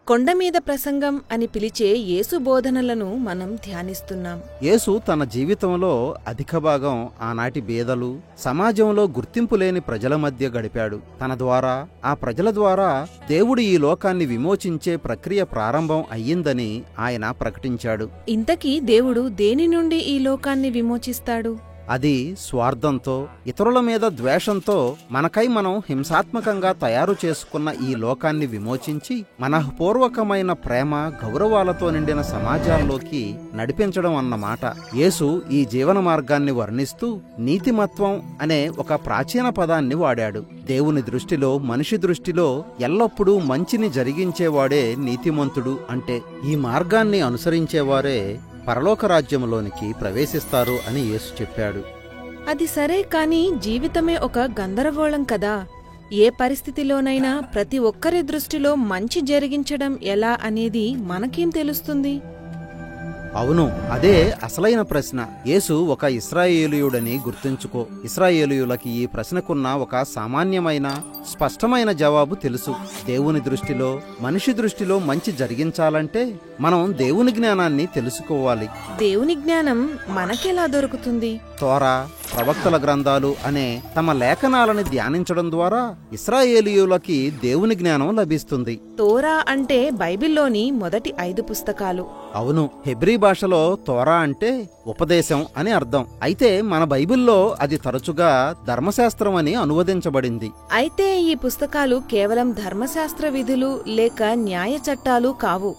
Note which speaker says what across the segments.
Speaker 1: కొండమీద ప్రసంగం అని పిలిచే యేసు బోధనలను మనం ధ్యానిస్తున్నాం.
Speaker 2: యేసు తన జీవితంలో అధిక భాగం ఆనాటి బీదలు, సమాజంలో గుర్తింపు లేని ప్రజల మధ్య గడిపాడు. తన ద్వారా, ఆ ప్రజల ద్వారా దేవుడు ఈ లోకాన్ని విమోచించే ప్రక్రియ ప్రారంభం అయ్యిందని ఆయన ప్రకటించాడు.
Speaker 1: ఇంతకీ దేవుడు దేని నుండి ఈ లోకాన్ని విమోచిస్తాడు?
Speaker 2: అది స్వార్థంతో, ఇతరుల మీద ద్వేషంతో మనకై మనం హింసాత్మకంగా తయారు చేసుకున్న ఈ లోకాన్ని విమోచించి మనఃపూర్వకమైన ప్రేమ, గౌరవాలతో నిండిన సమాజాల్లోకి నడిపించడం అన్నమాట. యేసు ఈ జీవన మార్గాన్ని వర్ణిస్తూ నీతిమత్వం అనే ఒక ప్రాచీన పదాన్ని వాడాడు. దేవుని దృష్టిలో, మనిషి దృష్టిలో ఎల్లప్పుడూ మంచిని జరిగించేవాడే నీతిమంతుడు. అంటే ఈ మార్గాన్ని అనుసరించేవారే పరలోక రాజ్యంలోనికి ప్రవేశిస్తారు అని యేసు చెప్పాడు.
Speaker 1: అది సరే, కాని జీవితమే ఒక గందరగోళం కదా. ఏ పరిస్థితిలోనైనా ప్రతి ఒక్కరి దృష్టిలో మంచి జరిగించడం ఎలా అనేది మనకేం తెలుస్తుంది?
Speaker 2: అవును, అదే అసలైన ప్రశ్న. యేసు ఒక ఇశ్రాయేలీయుడని గుర్తుంచుకో. ఇశ్రాయేలీయులకి ఈ ప్రశ్నకున్న ఒక సామాన్యమైన, స్పష్టమైన జవాబు తెలుసు. దేవుని దృష్టిలో, మనిషి దృష్టిలో మంచి జరిగించాలంటే మనం దేవుని జ్ఞానాన్ని తెలుసుకోవాలి.
Speaker 1: దేవుని జ్ఞానం మనకెలా దొరుకుతుంది?
Speaker 2: తోరా, ప్రవక్తల గ్రంథాలు అనే తమ లేఖనాలని ధ్యానించడం ద్వారా ఇశ్రాయేలీయులకి దేవుని జ్ఞానం లభిస్తుంది.
Speaker 1: తోరా అంటే బైబిల్లోని మొదటి 5 పుస్తకాలు.
Speaker 2: అవును, హెబ్రీ భాషలో తోరా అంటే ఉపదేశం అని అర్థం. అయితే మన బైబిల్లో అది తరచుగా ధర్మశాస్త్రం అని అనువదించబడింది.
Speaker 1: అయితే ఈ పుస్తకాలు కేవలం ధర్మశాస్త్ర విధులు లేక న్యాయ చట్టాలు కావు.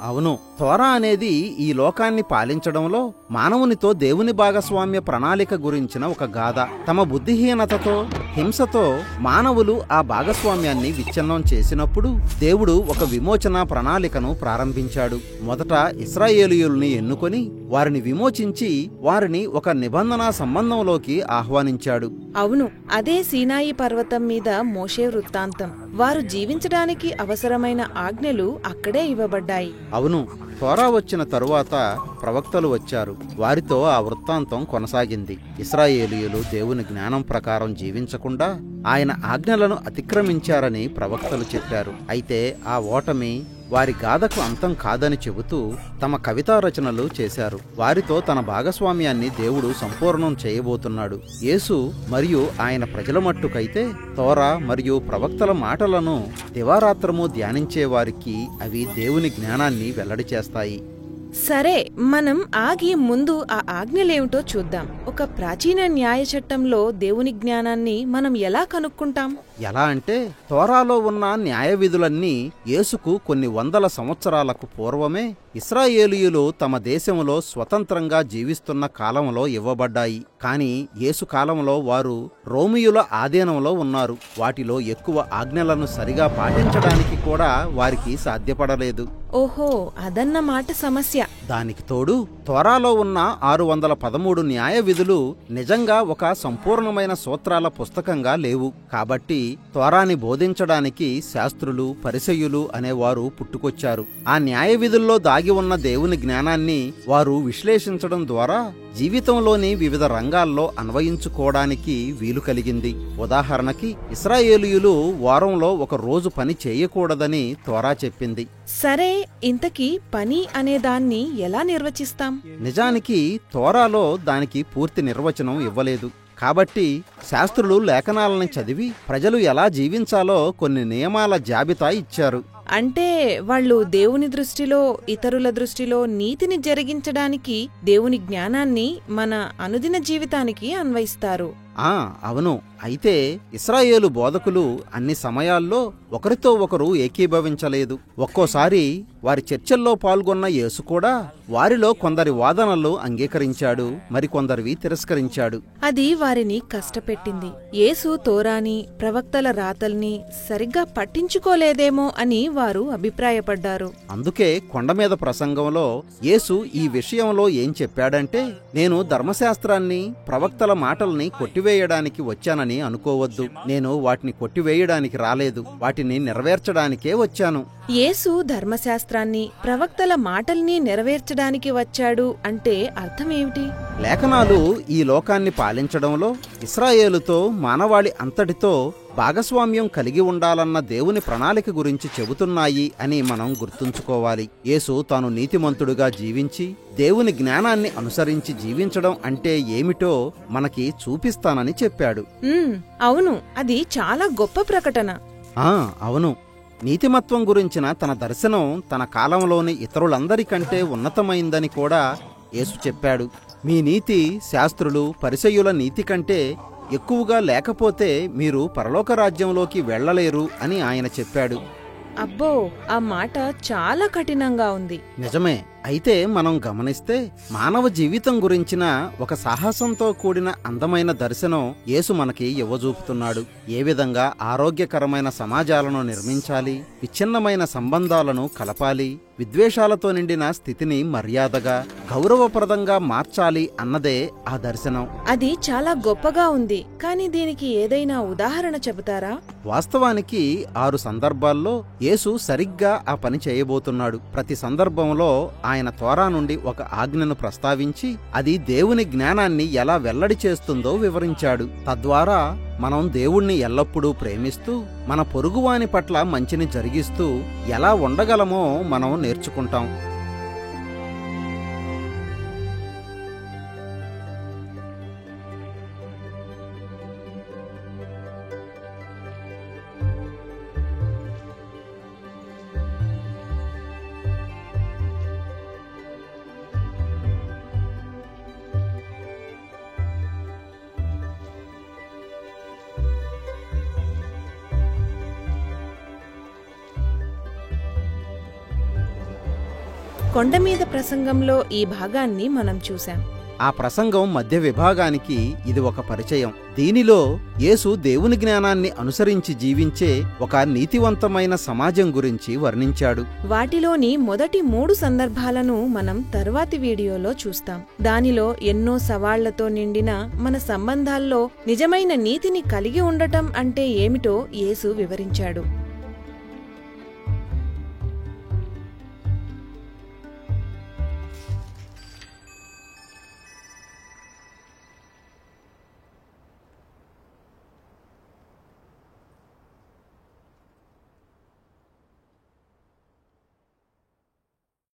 Speaker 2: అవును, తోరా అనేది ఈ లోకాన్ని పాలించడంలో మానవునితో దేవుని భాగస్వామ్య ప్రణాళిక గురించిన ఒక గాథ. తమ బుద్ధిహీనతతో, హింసతో మానవులు ఆ భాగస్వామ్యాన్ని విచ్ఛిన్నం చేసినప్పుడు దేవుడు ఒక విమోచన ప్రణాళికను ప్రారంభించాడు. మొదట ఇశ్రాయేలీయుల్ని ఎన్నుకొని వారిని విమోచించి వారిని ఒక నిబంధనా సంబంధంలోకి ఆహ్వానించాడు.
Speaker 1: అవును, అదే సీనాయి పర్వతం మీద మోషే వృత్తాంతం. వారు జీవించడానికి అవసరమైన ఆజ్ఞలు అక్కడే ఇవ్వబడ్డాయి.
Speaker 2: అవును, తోరా వచ్చిన తరువాత ప్రవక్తలు వచ్చారు. వారితో ఆ వృత్తాంతం కొనసాగింది. ఇశ్రాయేలీయులు దేవుని జ్ఞానం ప్రకారం జీవించకుండా ఆయన ఆజ్ఞలను అతిక్రమించారని ప్రవక్తలు చెప్పారు. అయితే ఆ ఓటమి వారి గాథకు అంతం కాదని చెబుతూ తమ కవితా రచనలు చేశారు. వారితో తన భాగస్వామ్యాన్ని దేవుడు సంపూర్ణం చేయబోతున్నాడు. యేసు మరియు ఆయన ప్రజల మట్టుకైతే తోరా మరియు ప్రవక్తల మాటలను దివారాత్రము ధ్యానించే వారికి అవి దేవుని జ్ఞానాన్ని వెల్లడి చేస్తాయి.
Speaker 1: సరే, మనం ఆగి ముందు ఆ ఆజ్ఞలేమిటో చూద్దాం. ఒక ప్రాచీన న్యాయ చట్టంలో దేవుని జ్ఞానాన్ని మనం ఎలా కనుక్కుంటాం?
Speaker 2: ఎలా అంటే, తోరాలో ఉన్న న్యాయ విధులన్నీ యేసుకు కొన్ని వందల సంవత్సరాలకు పూర్వమే ఇశ్రాయేలీయులు తమ దేశంలో స్వతంత్రంగా జీవిస్తున్న కాలంలో ఇవ్వబడ్డాయి. కాని యేసు కాలంలో వారు రోమియుల ఆధీనంలో ఉన్నారు. వాటిలో ఎక్కువ ఆజ్ఞలను సరిగా పాటించడానికి కూడా వారికి సాధ్యపడలేదు.
Speaker 1: ఓహో, అదన్నమాట సమస్య.
Speaker 2: దానికి తోడు తోరాలో ఉన్న 613 న్యాయ విధులు నిజంగా ఒక సంపూర్ణమైన సూత్రాల పుస్తకంగా లేవు. కాబట్టి తోరాని బోధించడానికి శాస్త్రులు, పరిసయ్యులు అనేవారు పుట్టుకొచ్చారు. ఆ న్యాయ విధుల్లో దాగి ఉన్న దేవుని జ్ఞానాన్ని వారు విశ్లేషించడం ద్వారా జీవితంలోని వివిధ రంగాల్లో అన్వయించుకోవడానికి వీలు కలిగింది. ఉదాహరణకి, ఇశ్రాయేలీయులు వారంలో ఒక రోజు పని చేయకూడదని తోరా చెప్పింది.
Speaker 1: సరే, ఇంతకీ పని అనే దాన్ని ఎలా నిర్వచిస్తాం?
Speaker 2: నిజానికి తోరాలో దానికి పూర్తి నిర్వచనం ఇవ్వలేదు. కాబట్టి శాస్త్రులు లేఖనాలని చదివి ప్రజలు ఎలా జీవించాలో కొన్ని నియమాల జాబితా ఇచ్చారు.
Speaker 1: అంటే వాళ్ళు దేవుని దృష్టిలో, ఇతరుల దృష్టిలో నీతిని జరిగించడానికి దేవుని జ్ఞానాన్ని మన అనుదిన జీవితానికి అన్వయిస్తారు.
Speaker 2: అవును. అయితే ఇశ్రాయేలు బోధకులు అన్ని సమయాల్లో ఒకరితో ఒకరు ఏకీభవించలేదు. ఒక్కోసారి వారి చర్చల్లో పాల్గొన్న యేసు కూడా వారిలో కొందరి వాదనలు అంగీకరించాడు, మరికొందరివి తిరస్కరించాడు.
Speaker 1: అది వారిని కష్టపెట్టింది. యేసు తోరాని, ప్రవక్తల రాతల్ని సరిగ్గా పట్టించుకోలేదేమో అని వారు అభిప్రాయపడ్డారు.
Speaker 2: అందుకే కొండమీద ప్రసంగంలో యేసు ఈ విషయంలో ఏం చెప్పాడంటే, నేను ధర్మశాస్త్రాన్ని, ప్రవక్తల మాటల్ని కొట్టివేయడానికి వచ్చానని అనుకోవద్దు. నేను వాటిని కొట్టివేయడానికి రాలేదు, వాటిని నెరవేర్చడానికే వచ్చాను.
Speaker 1: యేసు ధర్మశాస్త్రాన్ని, ప్రవక్తల మాటల్ని నెరవేర్చడానికి వచ్చాడు అంటే అర్థమేమిటి?
Speaker 2: లేఖనాలు ఈ లోకాన్ని పాలించడంలో ఇశ్రాయేలుతో, మానవాళి అంతటితో భాగస్వామ్యం కలిగి ఉండాలన్న దేవుని ప్రణాళిక గురించి చెబుతున్నాయి అని మనం గుర్తుంచుకోవాలి. యేసు తాను నీతిమంతుడుగా జీవించి దేవుని జ్ఞానాన్ని అనుసరించి జీవించడం అంటే ఏమిటో మనకి చూపిస్తానని చెప్పాడు.
Speaker 1: అవును, అది చాలా గొప్ప ప్రకటన.
Speaker 2: అవును, నీతిమత్వం గురించిన తన దర్శనం తన కాలంలోని ఇతరులందరికంటే ఉన్నతమైందని కూడా యేసు చెప్పాడు. మీ నీతి శాస్త్రులు పరిసయ్యుల నీతి కంటే ఎక్కువగా లేకపోతే మీరు పరలోక రాజ్యంలోకి వెళ్ళలేరు అని ఆయన చెప్పాడు.
Speaker 1: అబ్బో, ఆ మాట చాలా కఠినంగా ఉంది.
Speaker 2: నిజమే. అయితే మనం గమనిస్తే మానవ జీవితం గురించిన ఒక సాహసంతో కూడిన అందమైన దర్శనం యేసు మనకి ఇవ్వజూపుతున్నాడు. ఏ విధంగా ఆరోగ్యకరమైన సమాజాలను నిర్మించాలి, విచ్ఛిన్నమైన సంబంధాలను కలపాలి, విద్వేషాలతో నిండిన స్థితిని మర్యాదగా గౌరవప్రదంగా మార్చాలి అన్నదే ఆ దర్శనం.
Speaker 1: అది చాలా గొప్పగా ఉంది, కానీ దీనికి ఏదైనా ఉదాహరణ చెబుతారా?
Speaker 2: వాస్తవానికి 6 సందర్భాల్లో యేసు సరిగ్గా ఆ పని చేయబోతున్నాడు. ప్రతి సందర్భంలో ఆయన తోరా నుండి ఒక ఆజ్ఞను ప్రస్తావించి అది దేవుని జ్ఞానాన్ని ఎలా వెల్లడి చేస్తుందో వివరించాడు. తద్వారా మనం దేవుణ్ణి ఎల్లప్పుడూ ప్రేమిస్తూ మన పొరుగువాని పట్ల మంచిని జరిగిస్తూ ఎలా ఉండగలమో మనం నేర్చుకుంటాం.
Speaker 1: కొండమీద ప్రసంగంలో ఈ భాగాన్ని మనం చూశాం.
Speaker 2: ఆ ప్రసంగం మధ్య విభాగానికి ఇది ఒక పరిచయం. దీనిలో యేసు దేవుని జ్ఞానాన్ని అనుసరించి జీవించే ఒక నీతివంతమైన సమాజం గురించి వర్ణించాడు.
Speaker 1: వాటిలోని మొదటి 3 సందర్భాలను మనం తర్వాతి వీడియోలో చూస్తాం. దానిలో ఎన్నో సవాళ్లతో నిండిన మన సంబంధాల్లో నిజమైన నీతిని కలిగి ఉండటం అంటే ఏమిటో యేసు వివరించాడు.